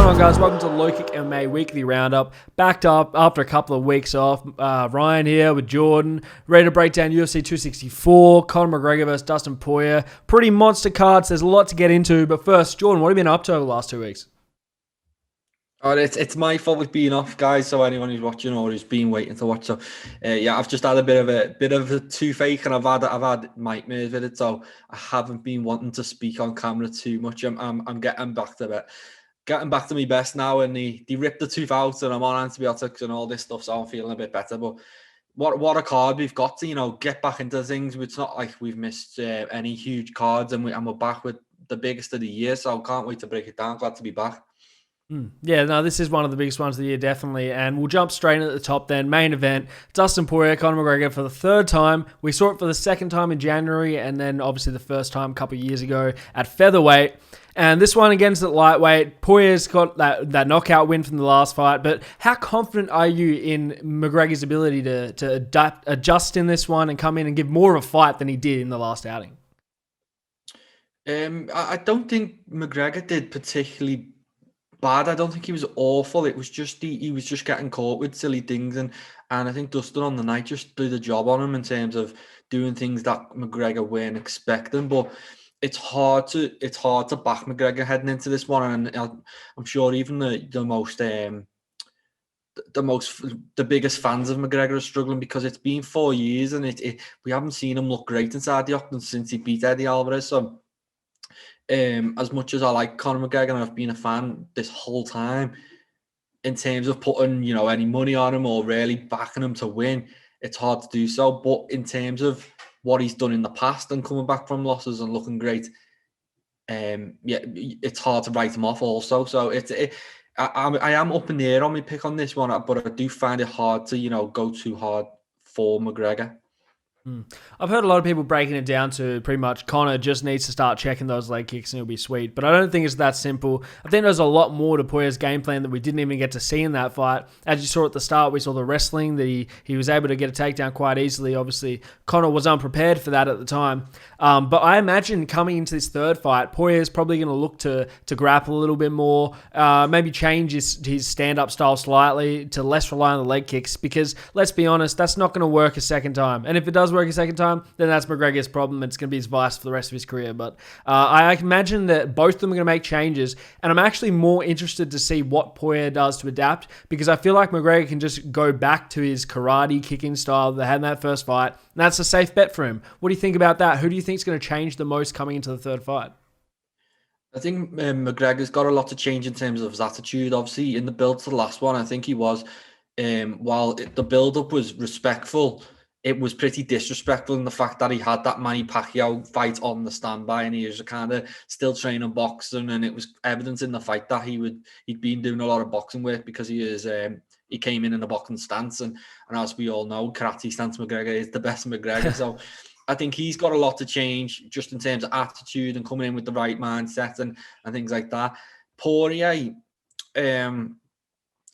on, guys? Welcome to LowKick MMA Weekly Roundup. Backed up after a couple of weeks off. Ryan here with Jordan, ready to break down UFC 264, Conor McGregor versus Dustin Poirier. Pretty monster cards. There's a lot to get into. But first, Jordan, what have you been up to over the last 2 weeks? Oh, it's my fault with being off, guys. So anyone who's watching or who's been waiting to watch, so I've just had a bit of a toothache, and I've had nightmares with it. So I haven't been wanting to speak on camera too much. I'm getting back to it. Getting back to my best now, and they ripped the tooth out, and I'm on antibiotics and all this stuff, so I'm feeling a bit better. But what a card we've got to get back into things. It's not like we've missed any huge cards, and we're back with the biggest of the year. So I can't wait to break it down. Glad to be back. Yeah, no, this is one of the biggest ones of the year, definitely. And we'll jump straight in at the top then. Main event, Dustin Poirier, Conor McGregor for the third time. We saw it for the second time in January, and then obviously the first time a couple of years ago at featherweight. And this one against at lightweight, Poirier's got that knockout win from the last fight. But how confident are you in McGregor's ability to adjust in this one and come in and give more of a fight than he did in the last outing? I don't think McGregor did particularly bad. I don't think he was awful. It was just he was just getting caught with silly things, and I think Dustin on the night just did a job on him in terms of doing things that McGregor weren't expecting. But it's hard to back McGregor heading into this one, and I'm sure even the biggest fans of McGregor are struggling, because it's been 4 years, and we haven't seen him look great inside the octagon since he beat Eddie Alvarez. So as much as I like Conor McGregor, and I've been a fan this whole time, in terms of putting any money on him or really backing him to win, it's hard to do so. But in terms of what he's done in the past and coming back from losses and looking great, it's hard to write him off also. So I am up in the air on my pick on this one, but I do find it hard to go too hard for McGregor. I've heard a lot of people breaking it down to pretty much Conor just needs to start checking those leg kicks and it'll be sweet. But I don't think it's that simple. I think there's a lot more to Poirier's game plan that we didn't even get to see in that fight. As you saw at the start, we saw the wrestling, that he was able to get a takedown quite easily. Obviously, Conor was unprepared for that at the time. But I imagine coming into this third fight, Poirier's probably going to look to grapple a little bit more, maybe change his stand-up style slightly to less rely on the leg kicks, because let's be honest, that's not going to work a second time. And if it does work a second time, then that's McGregor's problem. It's going to be his vice for the rest of his career. But I imagine that both of them are going to make changes, and I'm actually more interested to see what Poirier does to adapt, because I feel like McGregor can just go back to his karate kicking style that they had in that first fight, and that's a safe bet for him. What do you think about that? Who do you think is going to change the most coming into the third fight? I think McGregor's got a lot to change in terms of his attitude. Obviously, in the build to the last one, I think he was, while the build-up was respectful, it was pretty disrespectful in the fact that he had that Manny Pacquiao fight on the standby, and he was kind of still training boxing, and it was evident in the fight that he'd been doing a lot of boxing work, because he came in a boxing stance, and as we all know, karate stance McGregor is the best McGregor. So I think he's got a lot to change just in terms of attitude and coming in with the right mindset and things like that. Poirier,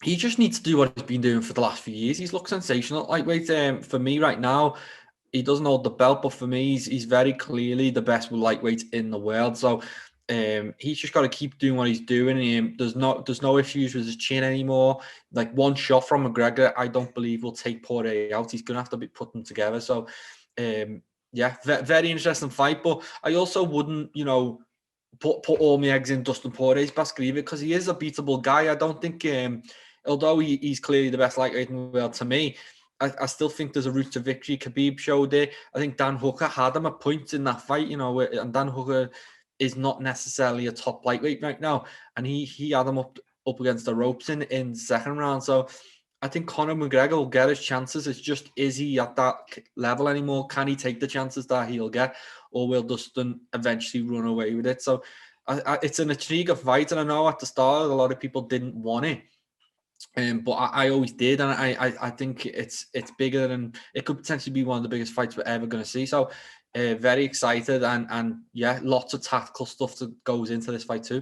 he just needs to do what he's been doing for the last few years. He's looked sensational at lightweight. For me right now, he doesn't hold the belt, but for me, he's very clearly the best lightweight in the world. So he's just got to keep doing what he's doing. There's no issues with his chin anymore. Like, one shot from McGregor, I don't believe will take Poirier out. He's going to have to be put them together. So very interesting fight. But I also wouldn't, put all my eggs in Dustin Poirier's basket either, because he is a beatable guy. I don't think, although he's clearly the best lightweight in the world to me, I still think there's a route to victory. Khabib showed it. I think Dan Hooker had him at points in that fight, and Dan Hooker is not necessarily a top lightweight right now, and he had him up against the ropes in the second round. So I think Conor McGregor will get his chances. It's just, is he at that level anymore? Can he take the chances that he'll get, or will Dustin eventually run away with it? So it's an intriguing fight, and I know at the start a lot of people didn't want it, but I always did, and I think it's bigger, and it could potentially be one of the biggest fights we're ever going to see. So very excited, and yeah, lots of tactical stuff that goes into this fight too.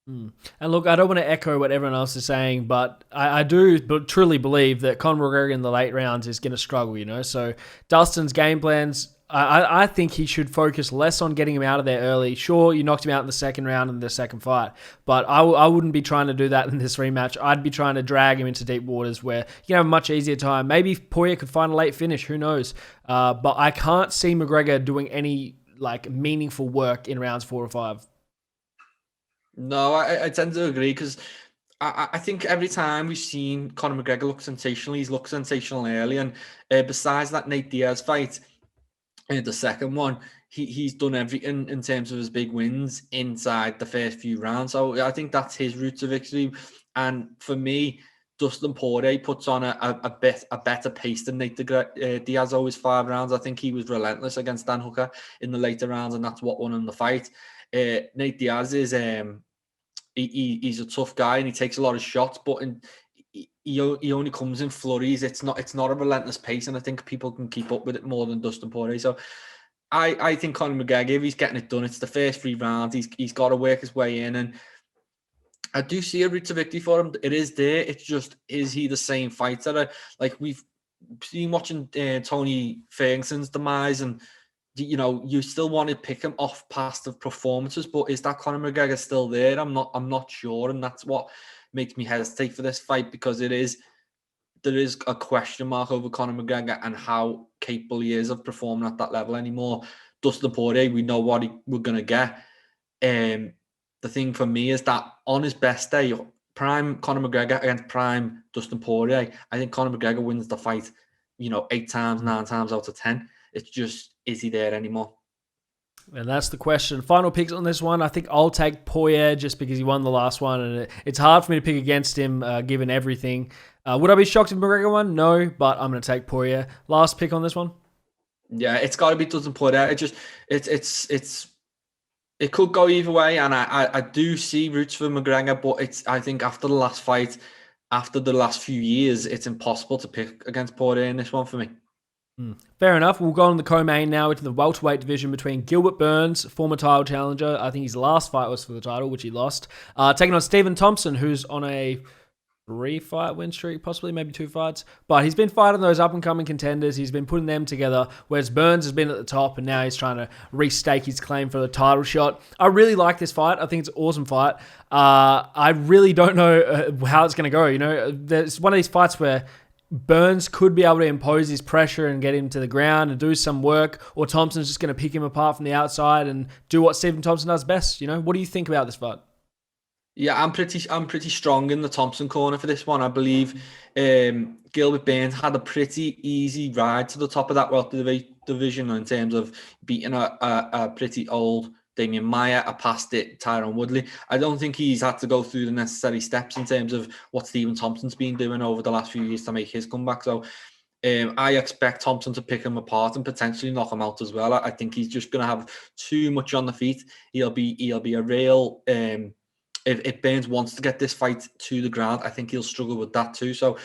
And look, I don't want to echo what everyone else is saying, but I do truly believe that Conor McGregor in the late rounds is going to struggle, So Dustin's game plans I think he should focus less on getting him out of there early. Sure, you knocked him out in the second round in the second fight, but I wouldn't be trying to do that in this rematch. I'd be trying to drag him into deep waters where you have a much easier time. Maybe Poirier could find a late finish. Who knows? But I can't see McGregor doing any like meaningful work in rounds 4 or 5. No, I tend to agree because I think every time we've seen Conor McGregor look sensational, he's looked sensational early. And besides that Nate Diaz fight, the second one, he's done everything in terms of his big wins inside the first few rounds. So I think that's his route to victory. And for me, Dustin Poirier puts on a better pace than Nate Diaz always 5 rounds. I think he was relentless against Dan Hooker in the later rounds, and that's what won him the fight. Nate Diaz is he's a tough guy and he takes a lot of shots, but he only comes in flurries. It's not a relentless pace, and I think people can keep up with it more than Dustin Poirier. So I think Conor McGregor, if he's getting it done, it's the first 3 rounds. He's got to work his way in, and I do see a route to victory for him. It is there. It's just, is he the same fighter? Like we've seen watching Tony Ferguson's demise, and you still want to pick him off past the performances, but is that Conor McGregor still there? I'm not sure, and that's what makes me hesitate for this fight, because there is a question mark over Conor McGregor and how capable he is of performing at that level anymore. Dustin Poirier, we know what we're gonna get. The thing for me is that on his best day, prime Conor McGregor against prime Dustin Poirier, I think Conor McGregor wins the fight, 8 times, 9 times out of 10. It's just, is he there anymore? And that's the question. Final picks on this one. I think I'll take Poirier just because he won the last one, and it's hard for me to pick against him given everything. Would I be shocked if McGregor won? No, but I'm going to take Poirier. Last pick on this one. Yeah, it's got to be Dustin Poirier. It could go either way, and I do see routes for McGregor, but I think after the last fight, after the last few years, it's impossible to pick against Poirier in this one for me. Fair enough. We'll go on the co-main now into the welterweight division between Gilbert Burns, former title challenger. I think his last fight was for the title, which he lost. Taking on Stephen Thompson, who's on a 3-fight win streak, possibly, maybe 2 fights. But he's been fighting those up-and-coming contenders. He's been putting them together, whereas Burns has been at the top, and now he's trying to restake his claim for the title shot. I really like this fight. I think it's an awesome fight. I really don't know how it's going to go. There's one of these fights where Burns could be able to impose his pressure and get him to the ground and do some work, or Thompson's just going to pick him apart from the outside and do what Stephen Thompson does best. What do you think about this fight? Yeah, I'm pretty strong in the Thompson corner for this one. I believe Gilbert Burns had a pretty easy ride to the top of that welterweight division in terms of beating a pretty old Damian Maia, a past it Tyron Woodley. I don't think he's had to go through the necessary steps in terms of what Stephen Thompson's been doing over the last few years to make his comeback. So I expect Thompson to pick him apart and potentially knock him out as well. I think he's just going to have too much on the feet. He'll be a real... If Burns wants to get this fight to the ground, I think he'll struggle with that too. So,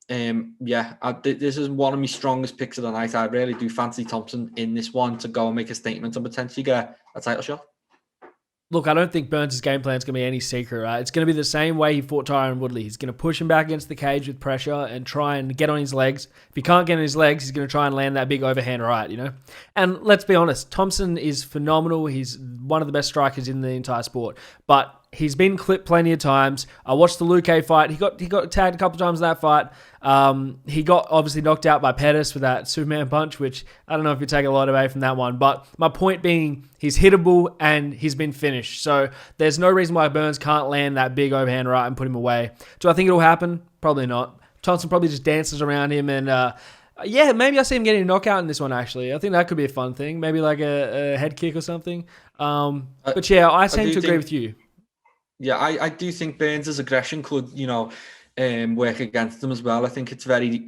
this is one of my strongest picks of the night. I really do fancy Thompson in this one to go and make a statement and potentially get a title shot. Look, I don't think Burns' game plan is going to be any secret, right? It's going to be the same way he fought Tyron Woodley. He's going to push him back against the cage with pressure and try and get on his legs. If he can't get on his legs, he's going to try and land that big overhand right, And let's be honest, Thompson is phenomenal. He's one of the best strikers in the entire sport. But he's been clipped plenty of times. I watched the LowKick fight. He got tagged a couple of times in that fight. He got obviously knocked out by Pettis with that Superman punch, which I don't know if you take a lot away from that one. But my point being, he's hittable and he's been finished. So there's no reason why Burns can't land that big overhand right and put him away. Do I think it'll happen? Probably not. Thompson probably just dances around him and... maybe I see him getting a knockout in this one, actually. I think that could be a fun thing. Maybe like a head kick or something. But yeah, I tend to agree with you. Yeah, I do think Burns' aggression could, work against him as well. I think it's very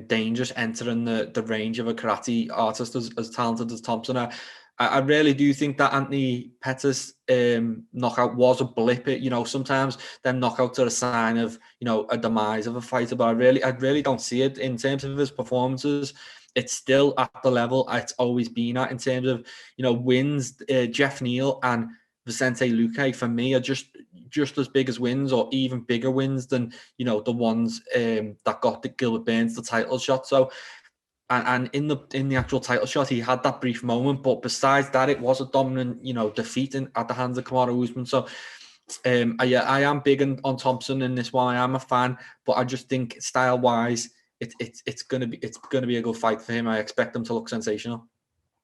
dangerous entering the range of a karate artist as talented as Thompson. I really do think that Anthony Pettis knockout was a blip. Sometimes them knockouts are a sign of, a demise of a fighter, but I really don't see it in terms of his performances. It's still at the level it's always been at in terms of, wins. Jeff Neal and Vicente Luque for me are just as big as wins, or even bigger wins than the ones that got the Gilbert Burns the title shot. So And in the actual title shot, he had that brief moment, but besides that, it was a dominant, defeat at the hands of Kamaru Usman. So, I am big on Thompson in this one. I am a fan, but I just think style wise, it's gonna be a good fight for him. I expect him to look sensational.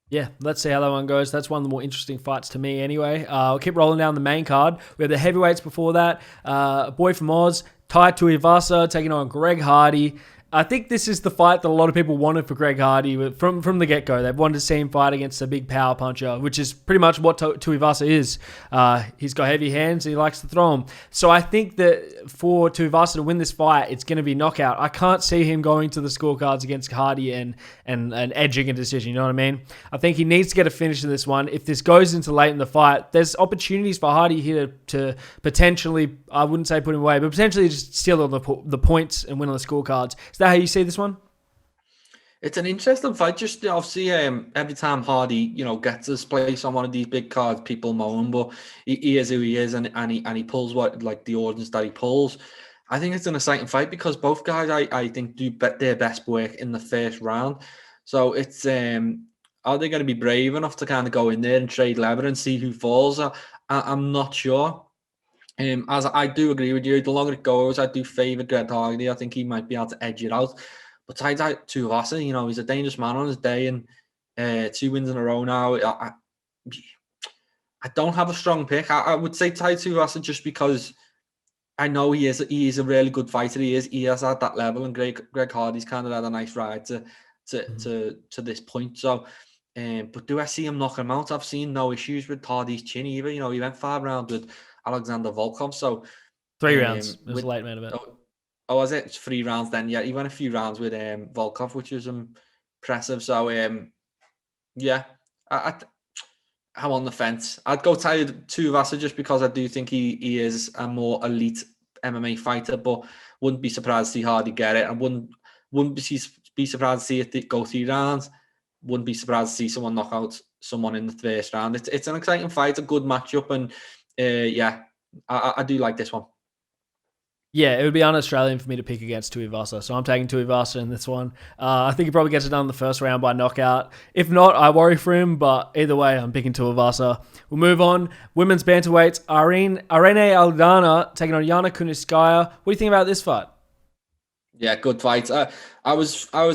Yeah, let's see how that one goes. That's one of the more interesting fights to me anyway. I'll keep rolling down the main card. We have the heavyweights before that. A boy from Oz, Tai Tuivasa, taking on Greg Hardy. I think this is the fight that a lot of people wanted for Greg Hardy from the get-go. They've wanted to see him fight against a big power puncher, which is pretty much what Tuivasa is. He's got heavy hands and he likes to throw them. So I think that for Tuivasa to win this fight, it's going to be knockout. I can't see him going to the scorecards against Hardy and edging a decision, you know what I mean? I think he needs to get a finish in this one. If this goes into late in the fight, there's opportunities for Hardy here to potentially, I wouldn't say put him away, but potentially just steal all the points and win on the scorecards. Is that how you see this one? It's an interesting fight. Just obviously, every time Hardy, gets his place on one of these big cards, people moan, but he is who he is, and he pulls the orders that he pulls. I think it's an exciting fight because both guys, I think, do their best work in the first round. So it's are they going to be brave enough to kind of go in there and trade leather and see who falls? I'm not sure. As I do agree with you, the longer it goes, I do favour Greg Hardy. I think he might be able to edge it out. But Tai Tuivasa, he's a dangerous man on his day, and 2 wins in a row now. I don't have a strong pick. I would say Tai Tuivasa just because I know he is a really good fighter. He is at that level, and Greg Hardy's kind of had a nice ride to this point. So, but do I see him knock him out? I've seen no issues with Hardy's chin either. He went 5 rounds with Alexander Volkov. So 3 rounds. It was a late main event. Oh, was it? It's 3 rounds then? Yeah, he went a few rounds with Volkov, which was impressive. So, yeah, I'm on the fence. I'd go Tuivasa just because I do think he is a more elite MMA fighter, but wouldn't be surprised to see Hardy get it. And wouldn't be surprised to see it go 3 rounds. Wouldn't be surprised to see someone knock out someone in the first round. It's an exciting fight, a good matchup, and yeah, I do like this one. Yeah, it would be un-Australian for me to pick against Tuivasa, so I'm taking Tuivasa in this one. I think he probably gets it done in the first round by knockout. If not, I worry for him, but either way, I'm picking Tuivasa. We'll move on. Women's bantamweights, Arenae Aldana taking on Yana Kuniskaya. What do you think about this fight? Yeah, good fight. I was on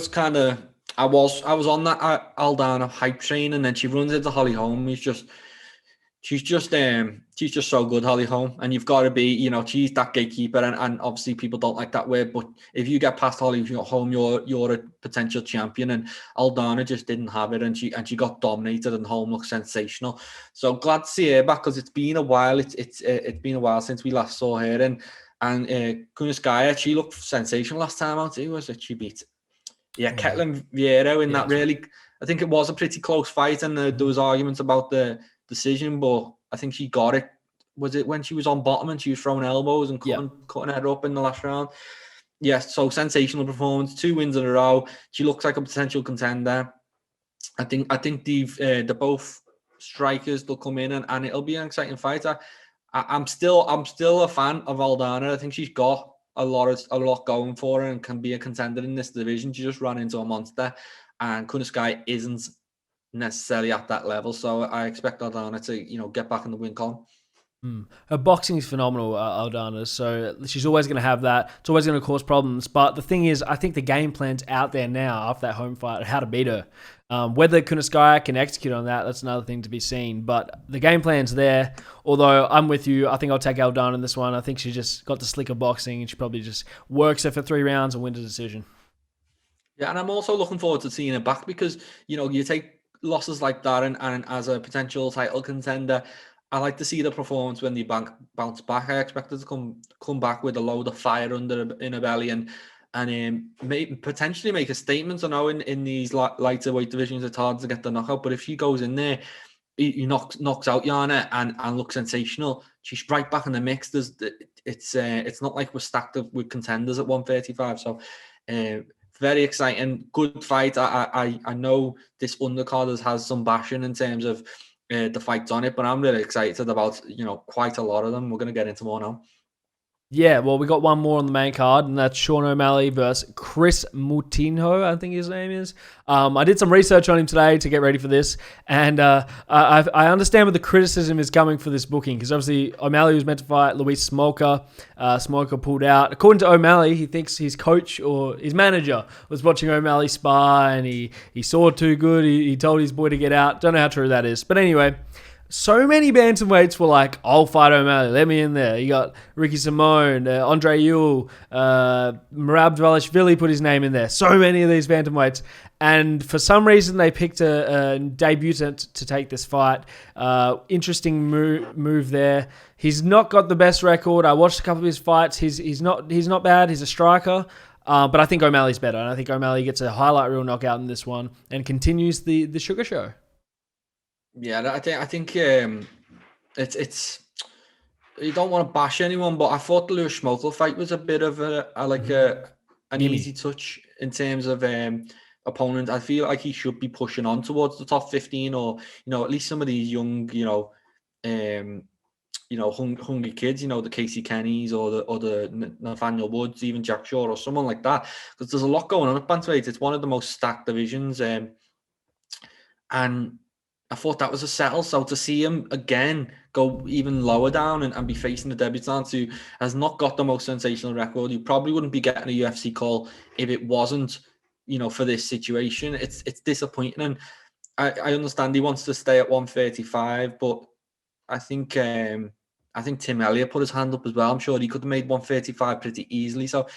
that Aldana hype train, and then she runs into Holly Holm. She's just so good, Holly Holm, and you've got to be, she's that gatekeeper, and obviously people don't like that word, but if you get past Holly Holm, you're a potential champion, and Aldana just didn't have it, and she got dominated, and Holm looked sensational. So glad to see her back because it's been a while. It's been a while since we last saw her, and Kuniskaya, she looked sensational last time out. Who was it she beat? Yeah, Ketlin Vieira in that really. I think it was a pretty close fight, and there was arguments about the decision, but I think she got it. Was it when she was on bottom and she was throwing elbows and cutting her up in the last round? Yes, so sensational performance, 2 wins in a row. She looks like a potential contender. I think they're both strikers. They'll come in and it'll be an exciting fight. I'm still a fan of Aldana. I think she's got a lot going for her and can be a contender in this division. She just ran into a monster, and Kuniskaya isn't necessarily at that level, so I expect Aldana to get back in the win column. Her boxing is phenomenal, Aldana, so she's always going to have that. It's always going to cause problems, but the thing is, I think the game plan's out there now after that home fight, how to beat her. Whether Kuniskaya can execute on that's another thing to be seen, but the game plan's there. Although I'm with you, I think I'll take Aldana in this one. I think she just got the slicker boxing, and she probably just works her for 3 rounds and wins a decision. Yeah, and I'm also looking forward to seeing her back because you take losses like that, and as a potential title contender, I like to see the performance when they bounce back. I expect her to come back with a load of fire in her belly and potentially make a statement. I know in these lighter weight divisions it's hard to get the knockout, but if she goes in there, he knocks out Yana and looks sensational, she's right back in the mix. It's not like we're stacked up with contenders at 135. So very exciting, good fight. I know this undercard has some bashing in terms of the fights on it, but I'm really excited about quite a lot of them. We're going to get into more now. Yeah, well, we got one more on the main card, and that's Sean O'Malley versus Chris Moutinho, I think his name is. I did some research on him today to get ready for this, and I understand where the criticism is coming for this booking, because obviously O'Malley was meant to fight Luis Smolka. Smolka pulled out. According to O'Malley, he thinks his coach or his manager was watching O'Malley spar, and he saw too good. He told his boy to get out. Don't know how true that is. But anyway, so many bantamweights were like, I'll fight O'Malley, let me in there. You got Ricky Simone, Andre Ewell, Merab Dvalishvili put his name in there. So many of these bantamweights. And for some reason, they picked a debutant to take this fight. Interesting move there. He's not got the best record. I watched a couple of his fights. He's not bad. He's a striker. But I think O'Malley's better. And I think O'Malley gets a highlight reel knockout in this one and continues the sugar show. Yeah, I think it's you don't want to bash anyone, but I thought the Lewis Schmokel fight was a bit of an easy touch in terms of opponent. I feel like he should be pushing on towards the top 15, or at least some of these young, hungry kids, the Casey Kennys or the Nathaniel Woods, even Jack Shaw or someone like that, because there's a lot going on at bantamweight. It's one of the most stacked divisions, and I thought that was a settle. So to see him again go even lower down and be facing a debutant who has not got the most sensational record, you probably wouldn't be getting a UFC call if it wasn't, for this situation. It's disappointing. And I understand he wants to stay at 135, but I think Tim Elliott put his hand up as well. I'm sure he could have made 135 pretty easily. So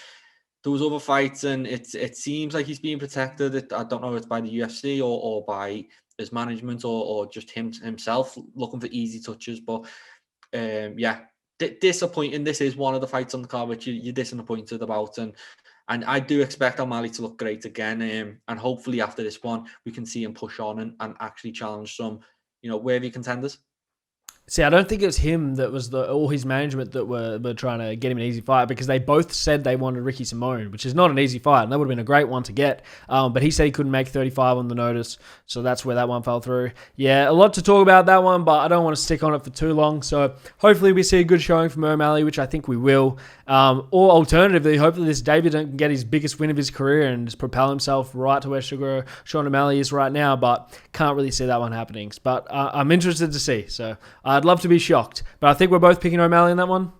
there was other fights, and it seems like he's being protected. I don't know if it's by the UFC or by his management or just himself looking for easy touches. But disappointing. This is one of the fights on the card which you're disappointed about, and I do expect O'Malley to look great again. And hopefully after this one we can see him push on and actually challenge some worthy contenders. See, I don't think it was him that was or his management that were trying to get him an easy fight, because they both said they wanted Ricky Simone, which is not an easy fight, and that would have been a great one to get. But he said he couldn't make 35 on the notice, so that's where that one fell through. Yeah, a lot to talk about that one, but I don't want to stick on it for too long. So hopefully we see a good showing from O'Malley, which I think we will. Or alternatively, hopefully this debutant can get his biggest win of his career and just propel himself right to where Sean O'Malley is right now, but can't really see that one happening. But I'm interested to see, so I'd love to be shocked. But I think we're both picking O'Malley in that one.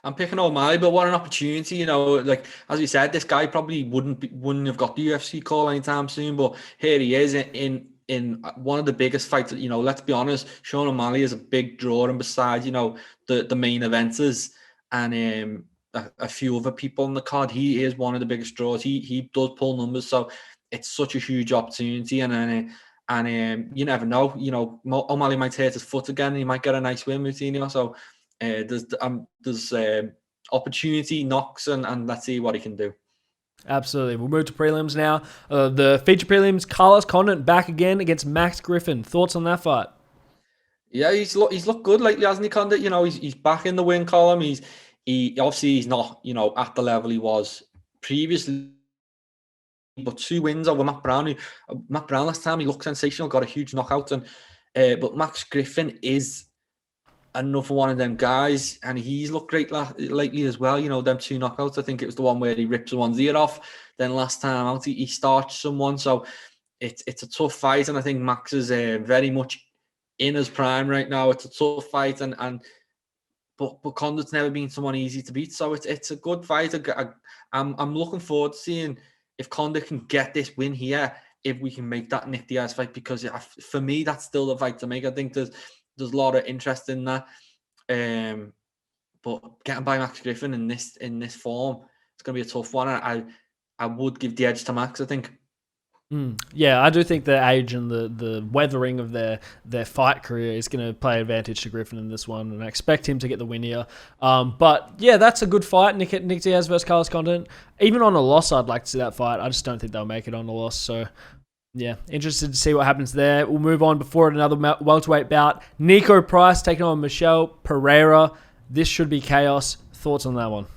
I'm picking O'Malley, but what an opportunity, like as we said, this guy probably wouldn't have got the UFC call anytime soon, but here he is in one of the biggest fights. Let's be honest, Sean O'Malley is a big draw, and besides, the main eventers and a few other people on the card, he is one of the biggest draws. He does pull numbers, so it's such a huge opportunity, and you never know. O'Malley might hurt his foot again, and he might get a nice win, Moutinho. So there's opportunity knocks, and let's see what he can do. Absolutely. We'll move to prelims now. The feature prelims, Carlos Condit back again against Max Griffin. Thoughts on that fight? Yeah, he's looked good lately, hasn't he, Condit? He's back in the win column. He's not at the level he was previously, but 2 wins over Matt Brown. Matt Brown last time, he looked sensational, got a huge knockout, and but Max Griffin is another one of them guys, and he's looked great lately as well. Them 2 knockouts. I think it was the one where he ripped someone's ear off. Then last time out, he starched someone. So it's a tough fight, and I think Max is very much in his prime right now. It's a tough fight, but Condit's never been someone easy to beat. So it's a good fight. I'm looking forward to seeing if Condit can get this win here, if we can make that Nick Diaz fight, because for me, that's still the fight to make. I think there's a lot of interest in that. But getting by Max Griffin in this form, it's going to be a tough one. I would give the edge to Max, I think. Yeah, I do think the age and the weathering of their fight career is going to play advantage to Griffin in this one, and I expect him to get the win here. But yeah, that's a good fight, Nick Diaz versus Carlos Condit. Even on a loss, I'd like to see that fight. I just don't think they'll make it on a loss. So yeah, interested to see what happens there. We'll move on before another welterweight bout. Nico Price taking on Michel Pereira. This should be chaos. Thoughts on that one?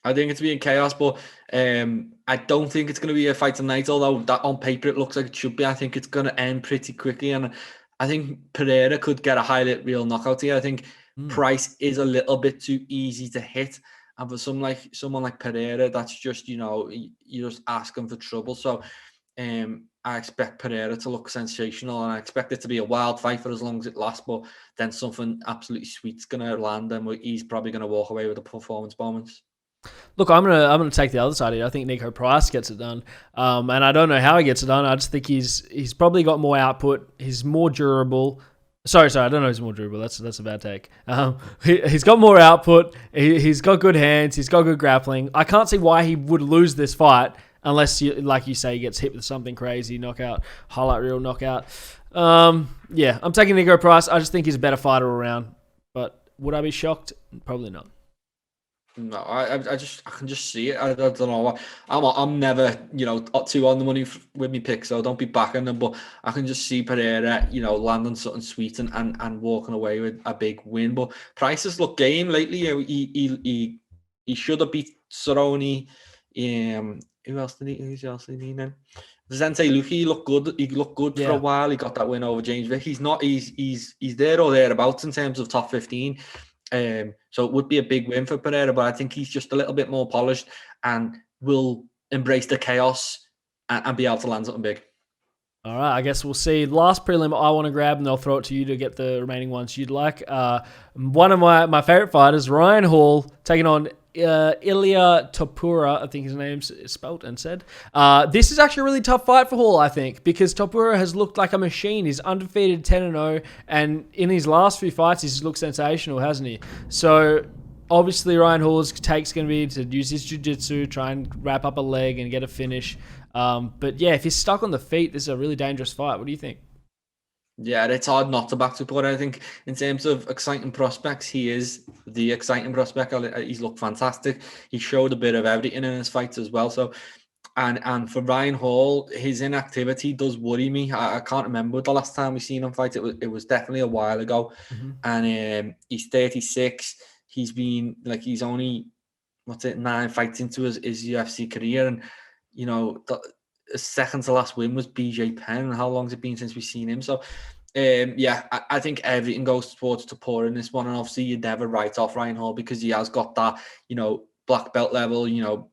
I think it's being chaos, but I don't think it's going to be a fight tonight, although that on paper it looks like it should be. I think it's going to end pretty quickly, and I think Pereira could get a highlight reel knockout here. I think Price is a little bit too easy to hit, and for someone like Pereira, that's just, you're just asking for trouble. So I expect Pereira to look sensational, and I expect it to be a wild fight for as long as it lasts. But then something absolutely sweet's gonna land, and he's probably gonna walk away with a performance moments. Look, I'm gonna take the other side here. I think Nico Price gets it done, and I don't know how he gets it done. I just think he's probably got more output. He's more durable. Sorry, I don't know. He's more durable. That's a bad take. He's got more output. He's got good hands. He's got good grappling. I can't see why he would lose this fight unless, like you say, he gets hit with something crazy, knockout, highlight reel knockout. Yeah, I'm taking Nico Price. I just think he's a better fighter around. But would I be shocked? Probably not. No, I can just see it. I don't know. I'm never, too on the money with me pick, so don't be backing them. But I can just see Pereira, landing something sweet and walking away with a big win. But Price has looked game lately. He should have beat Cerrone. Who else did he then? Vicente Luque, he looked good. He looked good for a while. He got that win over James Vick. He's not. He's there or thereabouts in terms of top 15. So it would be a big win for Pereira, but I think he's just a little bit more polished and will embrace the chaos and be able to land something big. All right, I guess we'll see. Last prelim I want to grab, and I'll throw it to you to get the remaining ones you'd like. One of my favorite fighters, Ryan Hall, taking on Ilia Topuria, I think his name's spelt and said. This is actually a really tough fight for Hall, I think, because Topuria has looked like a machine. He's undefeated 10-0, and in his last few fights, he's looked sensational, hasn't he? So obviously, Ryan Hall's take's going to be to use his jiu-jitsu, try and wrap up a leg and get a finish. But yeah, if he's stuck on the feet, this is a really dangerous fight. What do you think? Yeah, it's hard not to back Topuria. I think in terms of exciting prospects, he is the exciting prospect. He's looked fantastic. He showed a bit of everything in his fights as well. So, and for Ryan Hall, his inactivity does worry me. I can't remember the last time we seen him fight. It was definitely a while ago. Mm-hmm. And he's 36. He's been he's only 9 fights into his UFC career, and his second to last win was BJ Penn. How long's it been since we've seen him? So, I think everything goes towards Topuria in this one. And obviously, you'd never write off Ryan Hall because he has got that, black belt level,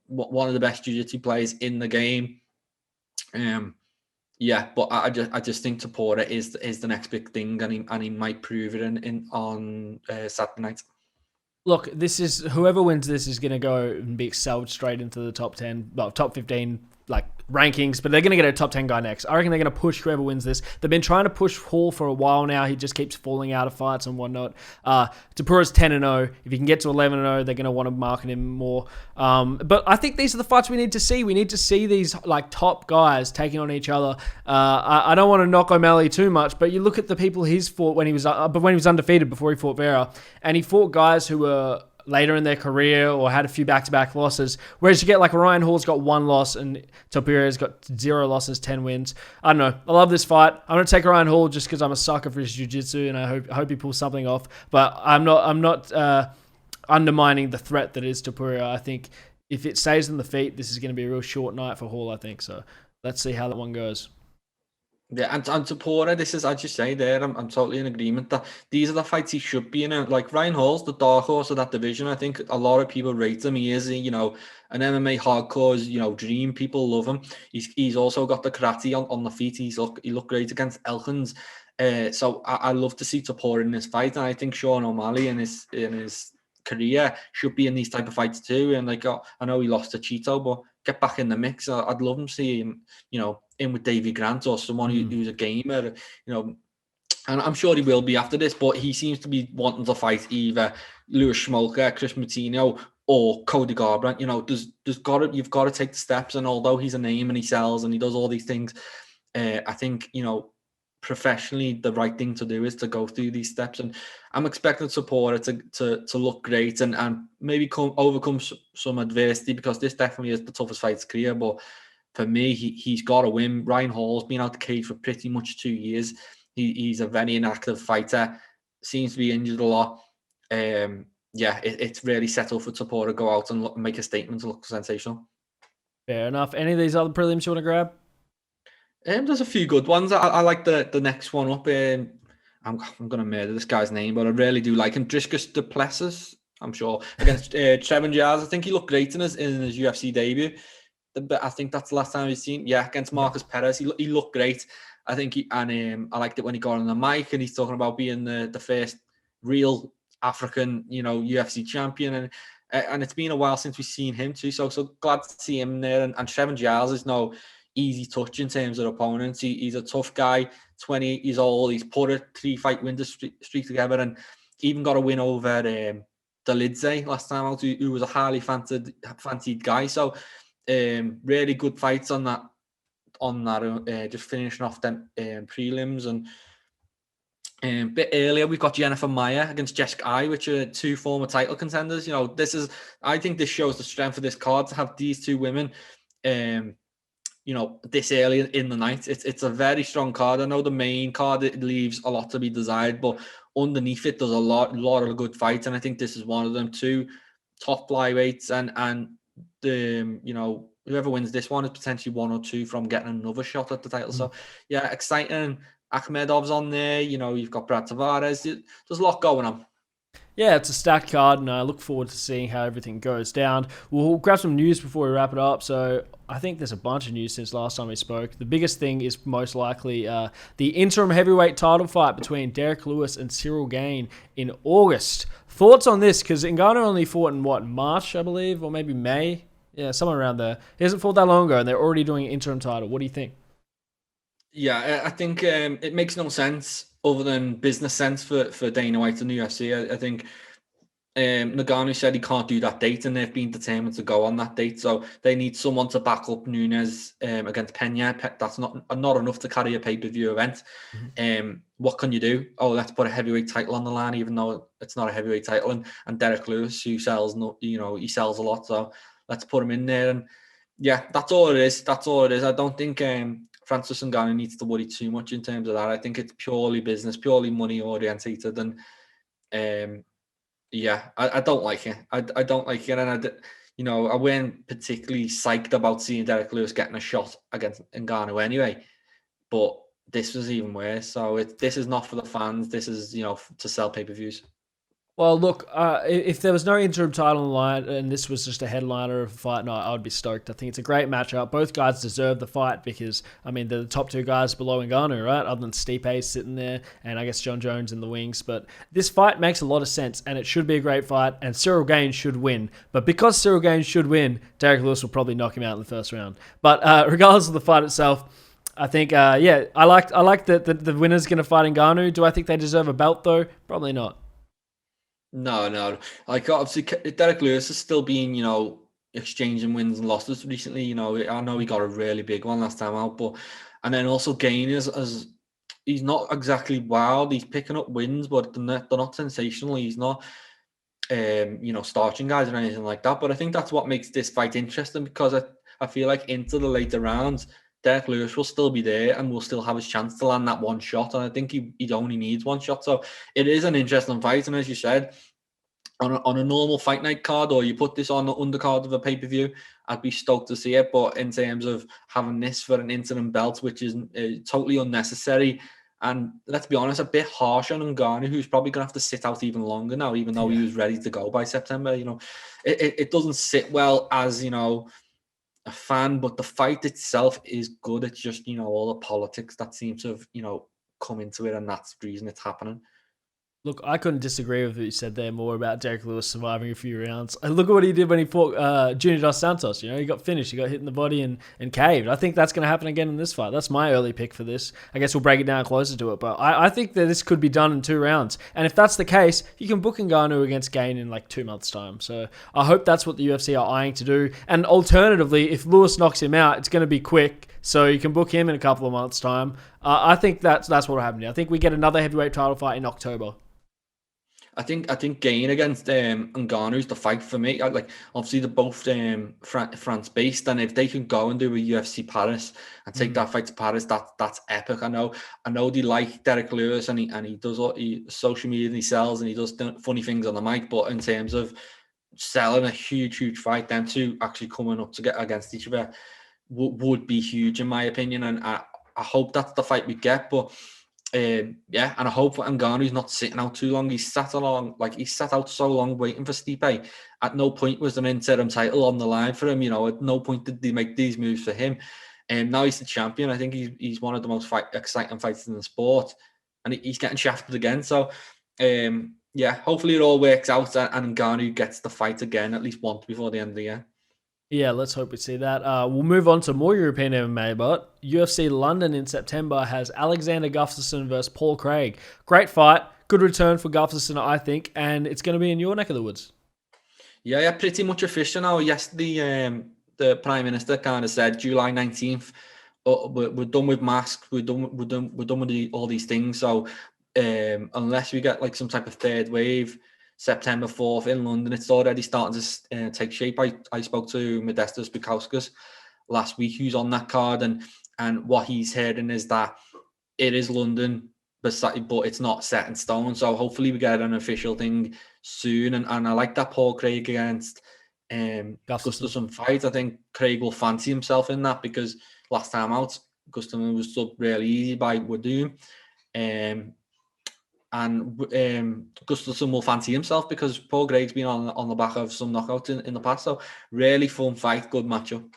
one of the best jiu-jitsu players in the game. But I just think Topuria is the next big thing, and he might prove it on Saturday night. Look, whoever wins this is going to go and be excelled straight into the top 10, top 15 rankings, but they're going to get a top 10 guy next. I reckon they're going to push whoever wins this. They've been trying to push Hall for a while now. He just keeps falling out of fights and whatnot. Topuria's 10-0. If he can get to 11-0, they're going to want to market him more. But I think these are the fights we need to see. We need to see these top guys taking on each other. I don't want to knock O'Malley too much, but you look at the people he's fought when he was undefeated before he fought Vera, and he fought guys who were later in their career or had a few back-to-back losses, whereas you get Ryan Hall's got 1 loss and Topuria's got 0 losses, 10 wins. I don't know. I love this fight. I'm going to take Ryan Hall just because I'm a sucker for his jiu-jitsu, and I hope he pulls something off. But I'm not undermining the threat that is Topuria. I think if it stays on the feet, this is going to be a real short night for Hall, I think. So let's see how that one goes. Yeah, and Topuria, this is, as you say there, I'm totally in agreement that these are the fights he should be in. Ryan Hall's the dark horse of that division. I think a lot of people rate him. He is, an MMA hardcore, dream. People love him. He's also got the karate on the feet. He looked great against Elkins. So I love to see Topuria in this fight, and I think Sean O'Malley in his career should be in these type of fights too. And I know he lost to Cheeto, but get back in the mix. I'd love him to see him, in with Davy Grant or someone who's a gamer, and I'm sure he will be after this, but he seems to be wanting to fight either Lewis Schmolker, Chris Moutinho, or Cody Garbrandt. You've got to take the steps, and although he's a name and he sells and he does all these things, I think, professionally the right thing to do is to go through these steps, and I'm expecting Topuria to look great and maybe overcome some adversity, because this definitely is the toughest fight of his career. But for me, he's got to win. Ryan Hall's been out the cage for pretty much 2 years. He's a very inactive fighter, seems to be injured a lot. It's really settled for Topuria to go out and make a statement and look sensational. Fair enough. Any of these other prelims you want to grab? There's a few good ones. I like the next one up. I'm going to murder this guy's name, but I really do like him. Dricus du Plessis. I'm sure. Against Trevin Giles, I think he looked great in his UFC debut. I think that's the last time we've seen. Yeah, against Marcus Perez, he looked great. I think I liked it when he got on the mic and he's talking about being the first real African, UFC champion, and it's been a while since we've seen him too. So glad to see him there. And Trevin Giles is no easy touch in terms of opponents. He's a tough guy. 28 years old. He's put a 3-fight win streak together, and even got a win over Dolidze last time out, who was a highly fancied guy. So really good fights on that. Just finishing off them prelims. And a bit earlier, we've got Jennifer Maia against Jessica Ai, which are 2 former title contenders. I think this shows the strength of this card to have these 2 women, this early in the night. It's a very strong card. I know the main card, it leaves a lot to be desired, but underneath it, there's a lot of good fights, and I think this is one of them. 2 top flyweights, and whoever wins this one is potentially 1 or 2 from getting another shot at the title. So yeah, exciting. Akhmedov's on there. You've got Brad Tavares. There's a lot going on. Yeah, it's a stacked card, and I look forward to seeing how everything goes down. We'll grab some news before we wrap it up. So I think there's a bunch of news since last time we spoke. The biggest thing is most likely the interim heavyweight title fight between Derek Lewis and Cyril Gane in August. Thoughts on this? Because Ngannou only fought in March, I believe, or maybe May? Yeah, somewhere around there. He hasn't fought that long ago, and they're already doing an interim title. What do you think? Yeah, I think it makes no sense other than business sense for Dana White and the UFC. I think Ngannou said he can't do that date, and they've been determined to go on that date. So they need someone to back up Nunes against Pena. That's not enough to carry a pay-per-view event. What can you do? Oh, let's put a heavyweight title on the line, even though it's not a heavyweight title. And Derek Lewis, who sells, he sells a lot. So let's put him in there. And yeah, that's all it is. I don't think Francis Ngannou needs to worry too much in terms of that. I think it's purely business, purely money orientated, and I don't like it. I don't like it, and I weren't particularly psyched about seeing Derek Lewis getting a shot against Ngannou anyway. But this was even worse. So this is not for the fans. This is to sell pay-per-views. Well, look, if there was no interim title on the line and this was just a headliner of a fight night, I would be stoked. I think it's a great matchup. Both guys deserve the fight because, they're the top 2 guys below Ngannou, right? Other than Stipe sitting there and I guess John Jones in the wings. But this fight makes a lot of sense and it should be a great fight and Cyril Gane should win. But because Cyril Gane should win, Derek Lewis will probably knock him out in the first round. But regardless of the fight itself, I think, I like that the winner's going to fight Ngannou. Do I think they deserve a belt though? Probably not. No. Like, obviously, Derek Lewis has still been, exchanging wins and losses recently. I know he got a really big one last time out, and then also Gane is he's not exactly wild. He's picking up wins, but they're not sensational. He's not, starching guys or anything like that. But I think that's what makes this fight interesting because I feel like into the later rounds, Derek Lewis will still be there and will still have his chance to land that one shot. And I think he only needs one shot. So it is an interesting fight. And as you said, on a normal fight night card, or you put this on the undercard of a pay-per-view, I'd be stoked to see it. But in terms of having this for an interim belt, which is totally unnecessary, and let's be honest, a bit harsh on Ngannou, who's probably going to have to sit out even longer now, even though he was ready to go by September. It doesn't sit well as, a fan, but the fight itself is good. It's just, all the politics that seems to have, come into it, and that's the reason it's happening. Look, I couldn't disagree with what you said there more about Derek Lewis surviving a few rounds. And look at what he did when he fought Junior Dos Santos. He got finished. He got hit in the body and caved. I think that's going to happen again in this fight. That's my early pick for this. I guess we'll break it down closer to it. But I think that this could be done in 2 rounds. And if that's the case, you can book Ngannou against Gane in 2 months' time. So I hope that's what the UFC are eyeing to do. And alternatively, if Lewis knocks him out, it's going to be quick. So you can book him in a couple of months' time. I think that's what will happen. I think we get another heavyweight title fight in October. I think Gane against Ngannou is the fight for me. Obviously they're both France based, and if they can go and do a UFC Paris and take that fight to Paris, that's epic. I know they like Derek Lewis, and he does social media, and he sells, and he does funny things on the mic. But in terms of selling a huge fight, them two actually coming up to get against each other would be huge in my opinion, and I hope that's the fight we get. But Yeah, and I hope that Ngannou's not sitting out too long. He sat out so long waiting for Stipe. At no point was an interim title on the line for him. At no point did they make these moves for him. And now he's the champion. I think he's one of the most exciting fighters in the sport, and he's getting shafted again. So, yeah, hopefully it all works out and Ngannou gets the fight again at least once before the end of the year. Yeah, let's hope we see that. We'll move on to more European MMA, but UFC London in September has Alexander Gustafsson versus Paul Craig. Great fight, good return for Gustafsson, I think, and it's going to be in your neck of the woods. Yeah, pretty much official now. Yesterday, the Prime Minister kind of said July 19th, we're done with masks, we're done with all these things. So unless we get like some type of third wave, September 4th in London, it's already starting to take shape. I spoke to Modestas Bukauskas last week, who's on that card, and what he's hearing is that it is London, but it's not set in stone. So hopefully we get an official thing soon. And I like that Paul Craig against Gustafsson fight. I think Craig will fancy himself in that because last time out, Gustafsson was subbed really easy by Woodley. And Gustafsson will fancy himself because Paul Craig's been on the back of some knockouts in the past. So really fun fight, good matchup.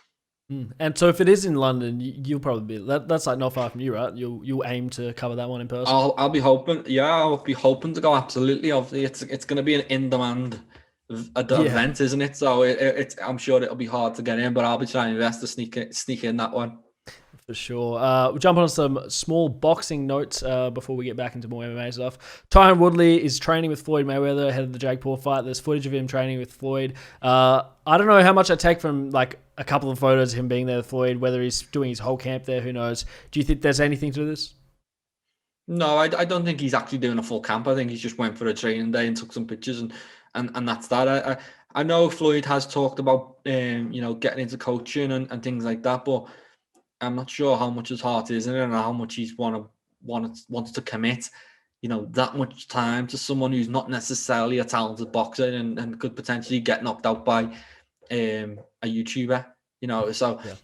And so if it is in London, you'll probably be that's like not far from you, right? You'll aim to cover that one in person. I'll be hoping. Yeah, I'll be hoping to go. Absolutely, obviously, it's going to be an in-demand event, isn't it? So I'm sure it'll be hard to get in, but I'll be trying my best to sneak in that one. For sure. We'll jump on some small boxing notes before we get back into more MMA stuff. Tyron Woodley is training with Floyd Mayweather ahead of the Jake Paul fight. There's footage of him training with Floyd. I don't know how much I take from like a couple of photos of him being there with Floyd, whether he's doing his whole camp there, who knows. Do you think there's anything to this? No, I don't think he's actually doing a full camp. I think he just went for a training day and took some pictures and that's that. I know Floyd has talked about getting into coaching and things like that, but I'm not sure how much his heart is in it and how much he's wants to commit, that much time to someone who's not necessarily a talented boxer and could potentially get knocked out by a YouTuber, So yeah.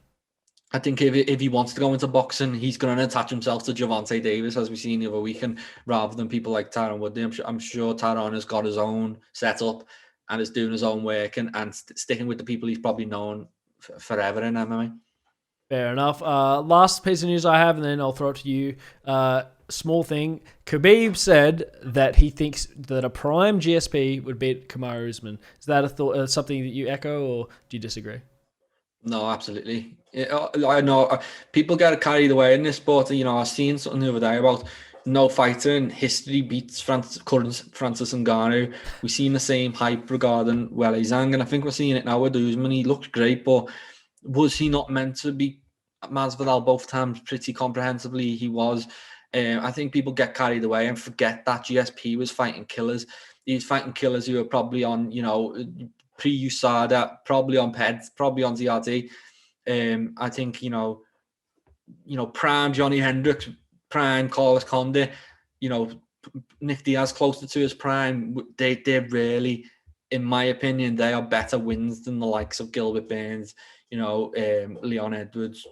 I think if he wants to go into boxing, he's going to attach himself to Gervonta Davis, as we've seen the other weekend, rather than people like Tyron Woodley. I'm sure Tyron has got his own setup and is doing his own work and sticking with the people he's probably known forever in MMA. Fair enough. Last piece of news I have, and then I'll throw it to you. Small thing. Khabib said that he thinks that a prime GSP would beat Kamaru Usman. Is that a thought, something that you echo, or do you disagree? No, absolutely. I know people get carried away in this sport. I was seeing something the other day about no fighter in history beats current Francis Ngannou. We've seen the same hype regarding Weili Zhang, and I think we're seeing it now with Usman. He looked great, but was he not meant to beat Masvidal both times pretty comprehensively? He was. I think people get carried away and forget that GSP was fighting killers. He was fighting killers who were probably on, pre-USADA, probably on PEDs, probably on ZRT. I think, prime Johnny Hendricks, prime Carlos Condit, Nick Diaz closer to his prime. They're really, in my opinion, they are better wins than the likes of Gilbert Burns, Leon Edwards,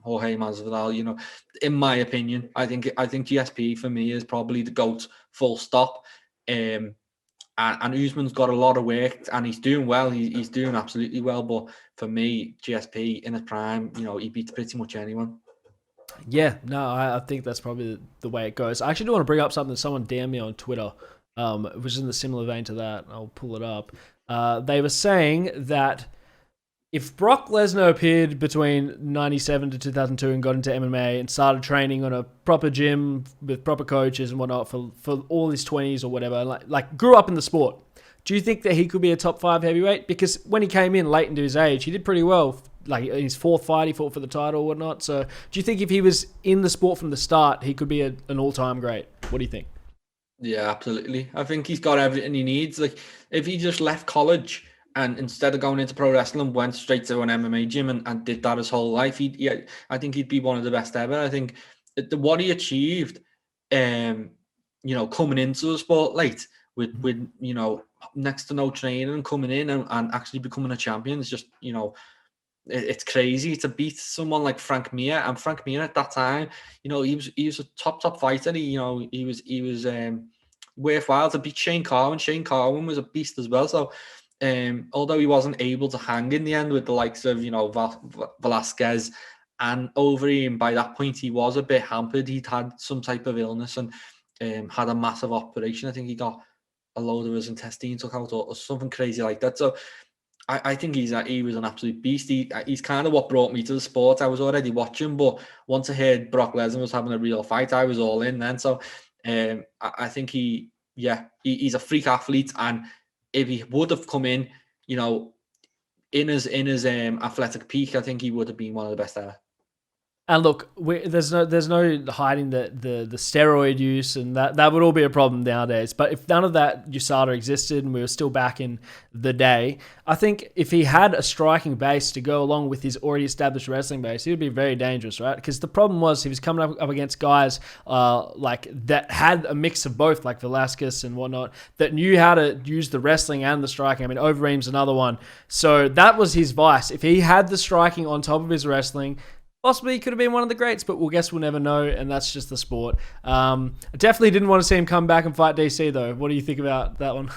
Jorge Masvidal. In my opinion, I think GSP for me is probably the GOAT, full stop. And Usman's got a lot of work and he's doing well. He's doing absolutely well. But for me, GSP in his prime, he beats pretty much anyone. Yeah, no, I think that's probably the way it goes. I actually do want to bring up something that someone DM'd me on Twitter, which is in the similar vein to that. I'll pull it up. They were saying that if Brock Lesnar appeared between 97 to 2002 and got into MMA and started training on a proper gym with proper coaches and whatnot for all his 20s or whatever, like grew up in the sport, do you think that he could be a top 5 heavyweight? Because when he came in late into his age, he did pretty well. Like in his 4th fight, he fought for the title or whatnot. So do you think if he was in the sport from the start, he could be an all-time great? What do you think? Yeah, absolutely. I think he's got everything he needs. Like if he just left college and instead of going into pro wrestling, went straight to an MMA gym and did that his whole life, I think he'd be one of the best ever. I think what he achieved, coming into the sport late with next to no training and coming in and actually becoming a champion is just, it's crazy to beat someone like Frank Mir. And Frank Mir at that time, he was a top fighter. He was worthwhile to beat Shane Carwin. Shane Carwin was a beast as well. So although he wasn't able to hang in the end with the likes of Velasquez and Overeem, by that point he was a bit hampered. He'd had some type of illness and had a massive operation. I think he got a load of his intestine took out or something crazy like that. So I think he was an absolute beast. He's kind of what brought me to the sport. I was already watching, but once I heard Brock Lesnar was having a real fight, I was all in then. So I think he's a freak athlete, and if he would have come in, in his athletic peak, I think he would have been one of the best ever. And look, there's no hiding the steroid use, and that would all be a problem nowadays. But if none of that USADA existed and we were still back in the day, I think if he had a striking base to go along with his already established wrestling base, he would be very dangerous, right? Because the problem was he was coming up against guys like that had a mix of both, like Velasquez and whatnot, that knew how to use the wrestling and the striking. I mean, Overeem's another one. So that was his vice. If he had the striking on top of his wrestling, possibly he could have been one of the greats, but we'll never know, and that's just the sport. I definitely didn't want to see him come back and fight DC, though. What do you think about that one?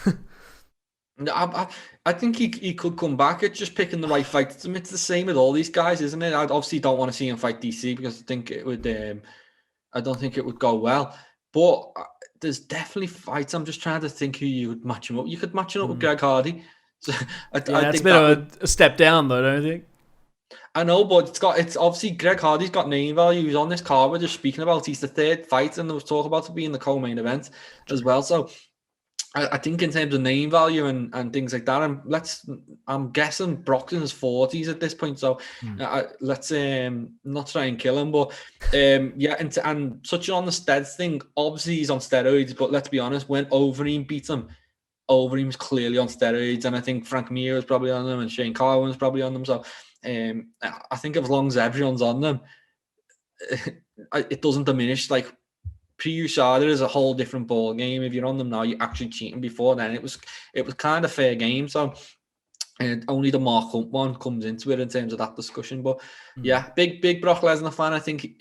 I think he could come back. It's just picking the right fight. It's the same with all these guys, isn't it? I obviously don't want to see him fight DC because I think it would. I don't think it would go well. But there's definitely fights. I'm just trying to think who you would match him up. You could match him up with Greg Hardy. So I it's think a bit of a step down, though, don't you think? I know, but it's obviously Greg Hardy's got name value. He's on this card we're just speaking about. He's the third fight, and there was talk about to be in the co-main event as well. So I think in terms of name value and things like that, I'm guessing Brock's in his 40s at this point. So let's not try and kill him. But and touching on the steads thing, obviously he's on steroids. But let's be honest, when Overeem beat him, Overeem's clearly on steroids, and I think Frank Mir was probably on them, and Shane Carwin was probably on them. So I think as long as everyone's on them, it doesn't diminish. Like pre-USADA is a whole different ball game. If you're on them now, you're actually cheating. Before then, it was kind of fair game. So only the Mark Hunt one comes into it in terms of that discussion. But yeah, big Brock Lesnar fan. I think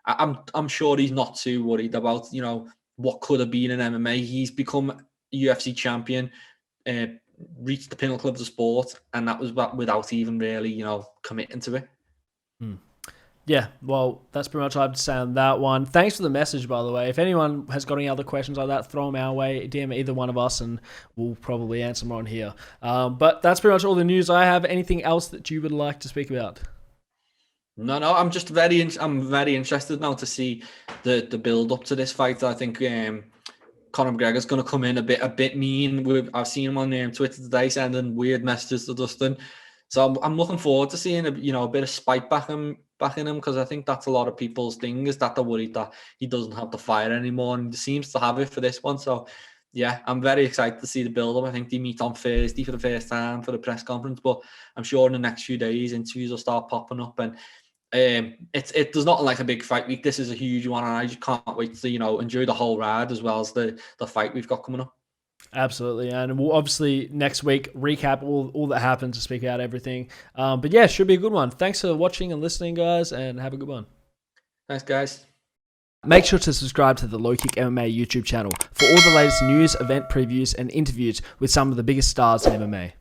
I'm sure he's not too worried about what could have been in MMA. He's become UFC champion. Reached the pinnacle of the sport, and that was without even really, committing to it. Yeah, well, that's pretty much all I have to say on that one. Thanks for the message, by the way. If anyone has got any other questions like that, throw them our way. DM either one of us, and we'll probably answer them on here. But that's pretty much all the news I have. Anything else that you would like to speak about? No, I'm just very interested now to see the build up to this fight. I think Conor McGregor's going to come in a bit mean. I've seen him on Twitter today sending weird messages to Dustin. So I'm looking forward to seeing a bit of spite back in him, because I think that's a lot of people's thing, is that they're worried that he doesn't have the fire anymore, and he seems to have it for this one. So yeah, I'm very excited to see the build up. I think they meet on Thursday for the first time for the press conference, but I'm sure in the next few days interviews will start popping up, and it does not like a big fight week. This is a huge one, and I just can't wait to enjoy the whole ride as well as the fight we've got coming up. Absolutely, and we'll obviously next week recap all that happened to speak out everything. But yeah, should be a good one. Thanks for watching and listening, guys, and have a good one. Thanks, guys. Make sure to subscribe to the LowKick MMA YouTube channel for all the latest news, event previews, and interviews with some of the biggest stars in MMA.